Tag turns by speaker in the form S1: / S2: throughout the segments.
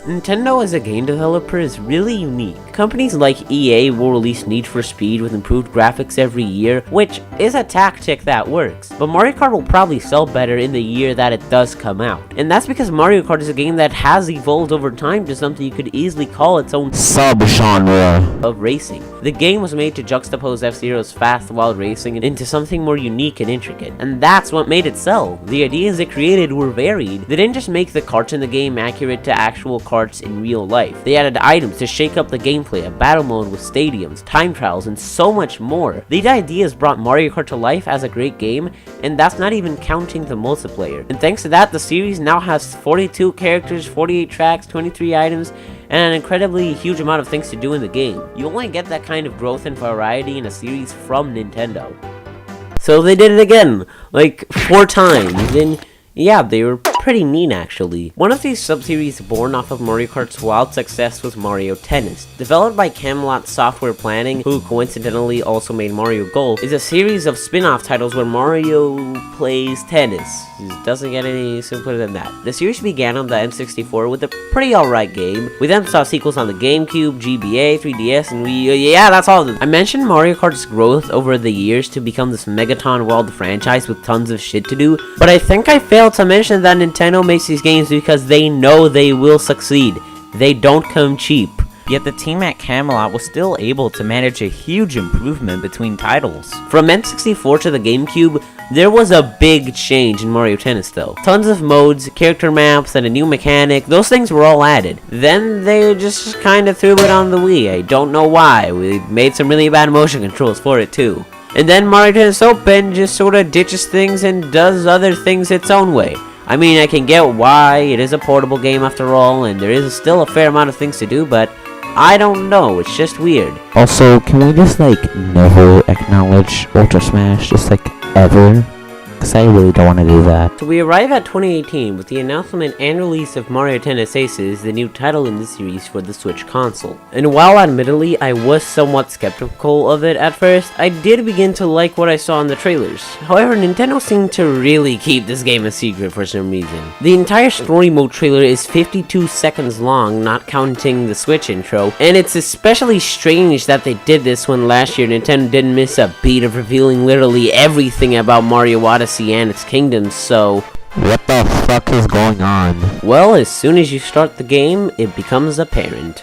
S1: Nintendo as a game developer is really unique. Companies like EA will release Need for Speed with improved graphics every year, which is a tactic that works. But Mario Kart will probably sell better in the year that it does come out. And that's because Mario Kart is a game that has evolved over time to something you could easily call its own sub-genre of racing. The game was made to juxtapose F-Zero's fast, wild racing into something more unique and intricate. And that's what made it sell. The ideas it created were varied. They didn't just make the karts in the game accurate to actual karts in real life. They added items to shake up the gameplay, a battle mode with stadiums, time trials, and so much more. These ideas brought Mario Kart to life as a great game, and that's not even counting the multiplayer. And thanks to that, the series now has 42 characters, 48 tracks, 23 items, and an incredibly huge amount of things to do in the game. You only get that kind of growth and variety in a series from Nintendo. So they did it again, like 4 times, and yeah, they were pretty neat actually. One of these sub-series born off of Mario Kart's wild success was Mario Tennis. Developed by Camelot Software Planning, who coincidentally also made Mario Golf, is a series of spin-off titles where Mario plays tennis. It doesn't get any simpler than that. The series began on the N64 with a pretty alright game. We then saw sequels on the GameCube, GBA, 3DS, and Wii. Yeah, that's all of them. I mentioned Mario Kart's growth over the years to become this Megaton world franchise with tons of shit to do, but I think I failed to mention that Nintendo makes these games because they know they will succeed. They don't come cheap.
S2: Yet the team at Camelot was still able to manage a huge improvement between titles.
S1: From N64 to the GameCube, there was a big change in Mario Tennis though. Tons of modes, character maps, and a new mechanic, those things were all added. Then they just kinda threw it on the Wii. I don't know why. We made some really bad motion controls for it too. And then Mario Tennis Open just sorta ditches things and does other things its own way. I mean, I can get why, it is a portable game after all, and there is still a fair amount of things to do, but I don't know, it's just weird.
S3: Also, can we just, like, never acknowledge Ultra Smash, just, like, ever? Because I really don't want to do that.
S1: So we arrive at 2018 with the announcement and release of Mario Tennis Aces, the new title in the series for the Switch console. And while admittedly I was somewhat skeptical of it at first, I did begin to like what I saw in the trailers. However, Nintendo seemed to really keep this game a secret for some reason. The entire story mode trailer is 52 seconds long, not counting the Switch intro, and it's especially strange that they did this when last year Nintendo didn't miss a beat of revealing literally everything about Mario Odyssey and its kingdoms, so
S3: what the fuck is going on?
S1: Well, as soon as you start the game, it becomes apparent.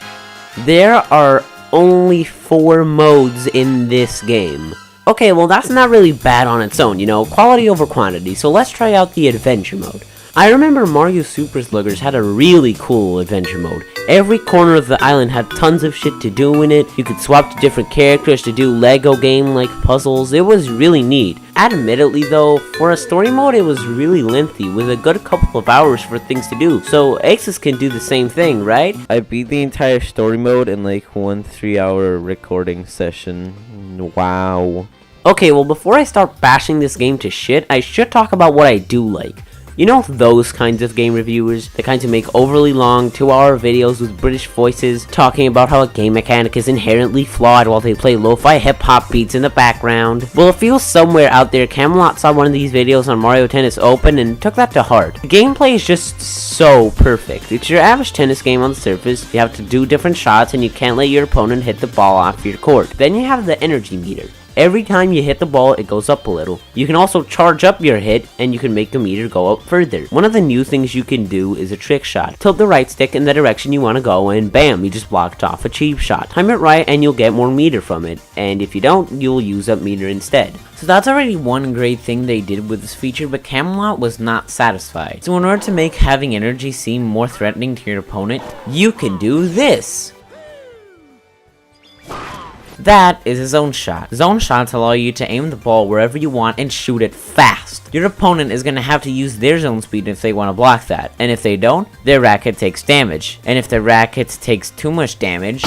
S1: There are only 4 modes in this game. Okay, well that's not really bad on its own, you know, quality over quantity, so let's try out the adventure mode. I remember Mario Super Sluggers had a really cool adventure mode. Every corner of the island had tons of shit to do in it. You could swap to different characters to do Lego game-like puzzles. It was really neat. Admittedly though, for a story mode it was really lengthy with a good couple of hours for things to do. So Aces can do the same thing, right?
S4: I beat the entire story mode in like 1 3-hour recording session. Wow.
S1: Okay, well before I start bashing this game to shit, I should talk about what I do like. You know those kinds of game reviewers, the kinds who make overly long 2-hour videos with British voices talking about how a game mechanic is inherently flawed while they play lo-fi hip-hop beats in the background. Well, it feels somewhere out there Camelot saw one of these videos on Mario Tennis Open and took that to heart. The gameplay is just so perfect. It's your average tennis game on the surface. You have to do different shots and you can't let your opponent hit the ball off your court. Then you have the energy meter. Every time you hit the ball, it goes up a little. You can also charge up your hit, and you can make the meter go up further. One of the new things you can do is a trick shot. Tilt the right stick in the direction you want to go, and bam, you just blocked off a cheap shot. Time it right, and you'll get more meter from it. And if you don't, you'll use up meter instead.
S2: So that's already one great thing they did with this feature, but Camelot was not satisfied. So in order to make having energy seem more threatening to your opponent, you can do this. That is a zone shot. Zone shots allow you to aim the ball wherever you want and shoot it fast. Your opponent is going to have to use their zone speed if they want to block that. And if they don't, their racket takes damage. And if their racket takes too much damage,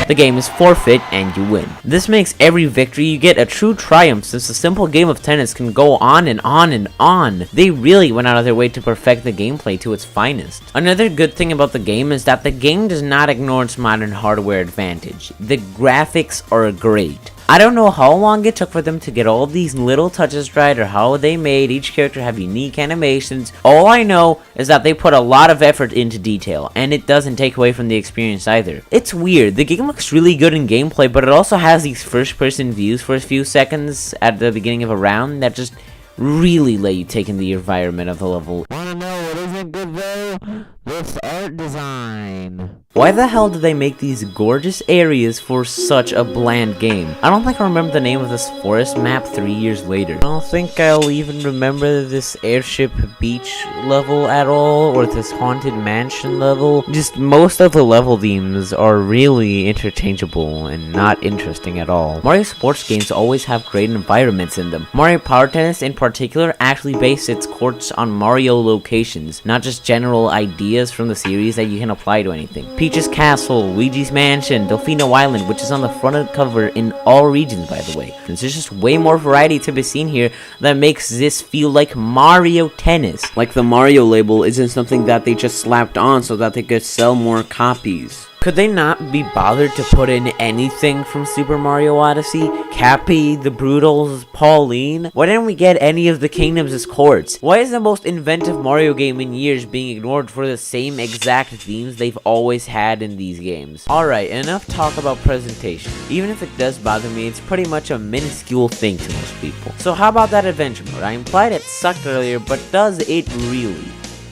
S2: the game is forfeit and you win. This makes every victory you get a true triumph, since a simple game of tennis can go on and on and on. They really went out of their way to perfect the gameplay to its finest. Another good thing about the game is that the game does not ignore its modern hardware advantage. The graphics are great. I don't know how long it took for them to get all of these little touches right or how they made each character have unique animations. All I know is that they put a lot of effort into detail, and it doesn't take away from the experience either. It's weird, the game looks really good in gameplay, but it also has these first person views for a few seconds at the beginning of a round that just really let you take in the environment of the level.
S3: Wanna know what isn't good though? This art design.
S2: Why the hell did they make these gorgeous areas for such a bland game? I don't think I remember the name of this forest map 3 years later. I don't think I'll even remember this airship beach level at all, or this haunted mansion level. Just most of the level themes are really interchangeable and not interesting at all. Mario sports games always have great environments in them. Mario Power Tennis in particular actually based its courts on Mario locations, not just general ideas from the series that you can apply to anything. Peach's Castle, Luigi's Mansion, Delfino Island, which is on the front of the cover in all regions, by the way. There's just way more variety to be seen here that makes this feel like Mario Tennis.
S1: Like the Mario label isn't something that they just slapped on so that they could sell more copies.
S2: Could they not be bothered to put in anything from Super Mario Odyssey? Cappy, the Broodals, Pauline? Why didn't we get any of the kingdoms as courts? Why is the most inventive Mario game in years being ignored for the same exact themes they've always had in these games? Alright, enough talk about presentation. Even if it does bother me, it's pretty much a minuscule thing to most people. So how about that adventure mode? I implied it sucked earlier, but does it really?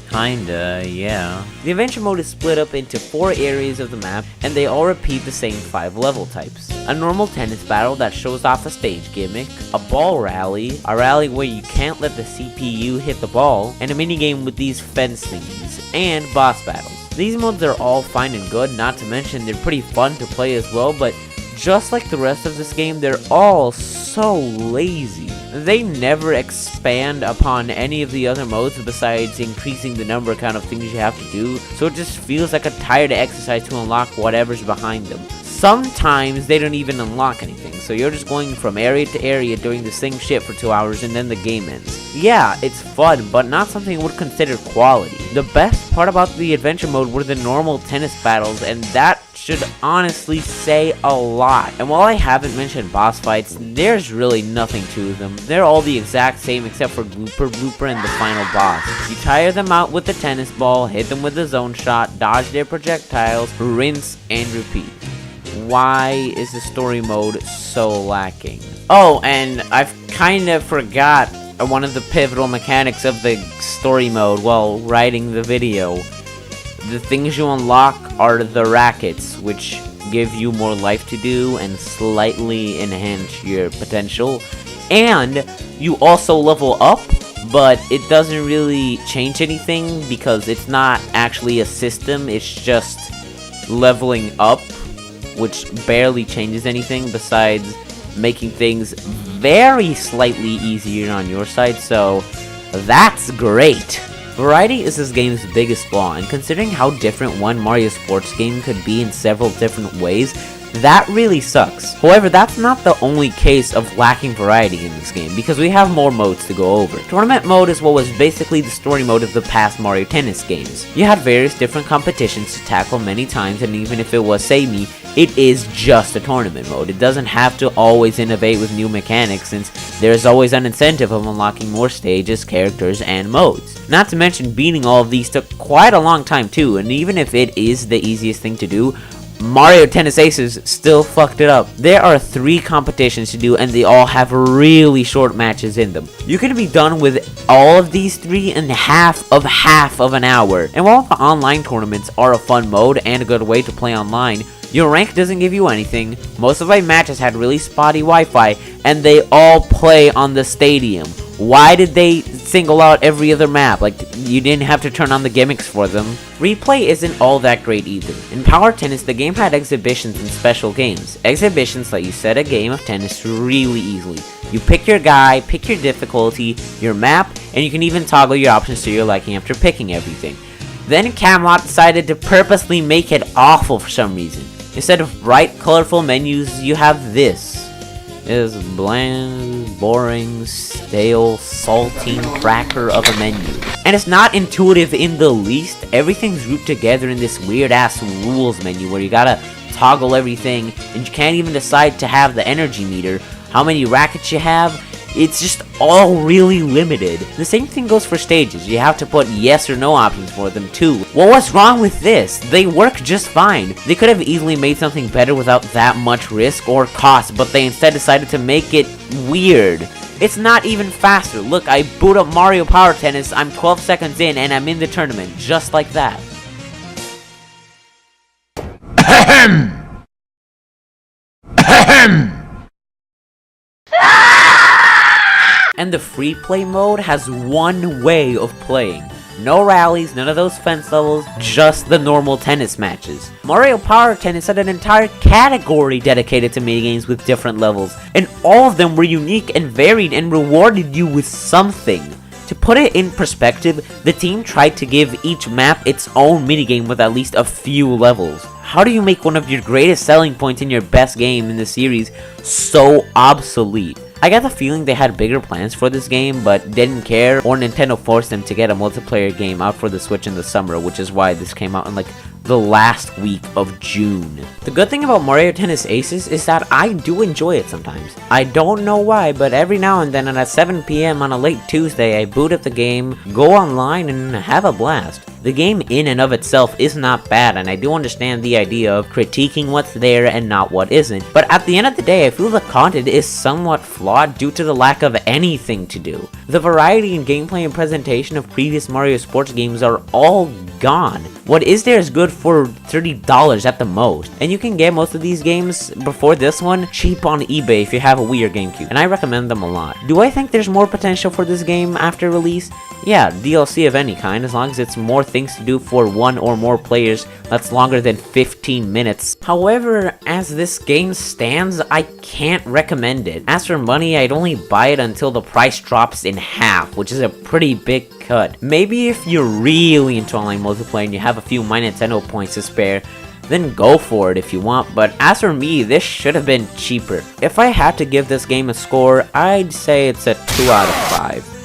S2: Kinda, yeah. The adventure mode is split up into 4 areas of the map, and they all repeat the same 5 level types. A normal tennis battle that shows off a stage gimmick, a ball rally, a rally where you can't let the CPU hit the ball, and a minigame with these fence thingies, and boss battles. These modes are all fine and good, not to mention they're pretty fun to play as well, but just like the rest of this game, they're all so lazy. They never expand upon any of the other modes besides increasing the number count of things you have to do, so it just feels like a tired exercise to unlock whatever's behind them. Sometimes they don't even unlock anything, so you're just going from area to area doing the same shit for 2 hours and then the game ends. Yeah, it's fun, but not something I would consider quality. The best part about the adventure mode were the normal tennis battles, and that should honestly say a lot. And while I haven't mentioned boss fights, there's really nothing to them. They're all the exact same except for Blooper and the final boss. You tire them out with the tennis ball, hit them with the zone shot, dodge their projectiles, rinse and repeat. Why is the story mode so lacking? Oh, and I've kind of forgot one of the pivotal mechanics of the story mode while writing the video. The things you unlock are the rackets, which give you more life to do and slightly enhance your potential. And you also level up, but it doesn't really change anything because it's not actually a system, it's just leveling up, which barely changes anything besides making things very slightly easier on your side, so that's great. Variety is this game's biggest flaw, and considering how different one Mario sports game could be in several different ways, that really sucks. However, that's not the only case of lacking variety in this game, because we have more modes to go over. Tournament mode is what was basically the story mode of the past Mario Tennis games. You had various different competitions to tackle many times, and even if it was samey, it is just a tournament mode. It doesn't have to always innovate with new mechanics, since there's always an incentive of unlocking more stages, characters, and modes. Not to mention, beating all of these took quite a long time too, and even if it is the easiest thing to do, Mario Tennis Aces still fucked it up. There are 3 competitions to do, and they all have really short matches in them. You can be done with all of these 3 in half of an hour. And while the online tournaments are a fun mode and a good way to play online, your rank doesn't give you anything. Most of my matches had really spotty Wi-Fi, and they all play on the stadium. Why did they single out every other map? Like, you didn't have to turn on the gimmicks for them. Replay isn't all that great either. In Power Tennis, the game had exhibitions and special games. Exhibitions let you set a game of tennis really easily. You pick your guy, pick your difficulty, your map, and you can even toggle your options to your liking after picking everything. Then Camelot decided to purposely make it awful for some reason. Instead of bright, colorful menus, you have this. is bland, boring, stale, saltine cracker of a menu. And it's not intuitive in the least. Everything's grouped together in this weird ass rules menu where you gotta toggle everything, and you can't even decide to have the energy meter, how many rackets you have. It's just all really limited. The same thing goes for stages. You have to put yes or no options for them too. Well, what's wrong with this? They work just fine. They could have easily made something better without that much risk or cost, but they instead decided to make it weird. It's not even faster. Look, I boot up Mario Power Tennis, I'm 12 seconds in, and I'm in the tournament, just like that. And the free play mode has one way of playing. No rallies, none of those fence levels, just the normal tennis matches. Mario Power Tennis had an entire category dedicated to minigames with different levels, and all of them were unique and varied and rewarded you with something. To put it in perspective, the team tried to give each map its own minigame with at least a few levels. How do you make one of your greatest selling points in your best game in the series so obsolete? I got the feeling they had bigger plans for this game, but didn't care, or Nintendo forced them to get a multiplayer game out for the Switch in the summer, which is why this came out in like the last week of June. The good thing about Mario Tennis Aces is that I do enjoy it sometimes. I don't know why, but every now and then at 7 PM on a late Tuesday, I boot up the game, go online, and have a blast. The game in and of itself is not bad, and I do understand the idea of critiquing what's there and not what isn't, but at the end of the day, I feel the content is somewhat flawed due to the lack of anything to do. The variety in gameplay and presentation of previous Mario sports games are all gone. What is there is good for $30 at the most, and you can get most of these games before this one cheap on eBay if you have a Wii or GameCube, and I recommend them a lot. Do I think there's more potential for this game after release? Yeah, DLC of any kind, as long as it's more things to do for one or more players that's longer than 15 minutes. However, as this game stands, I can't recommend it. As for money, I'd only buy it until the price drops in half, which is a pretty big cut. Maybe if you're really into online multiplayer and you have a few My Nintendo points to spare, then go for it if you want, but as for me, this should have been cheaper. If I had to give this game a score, I'd say it's a 2 out of 5.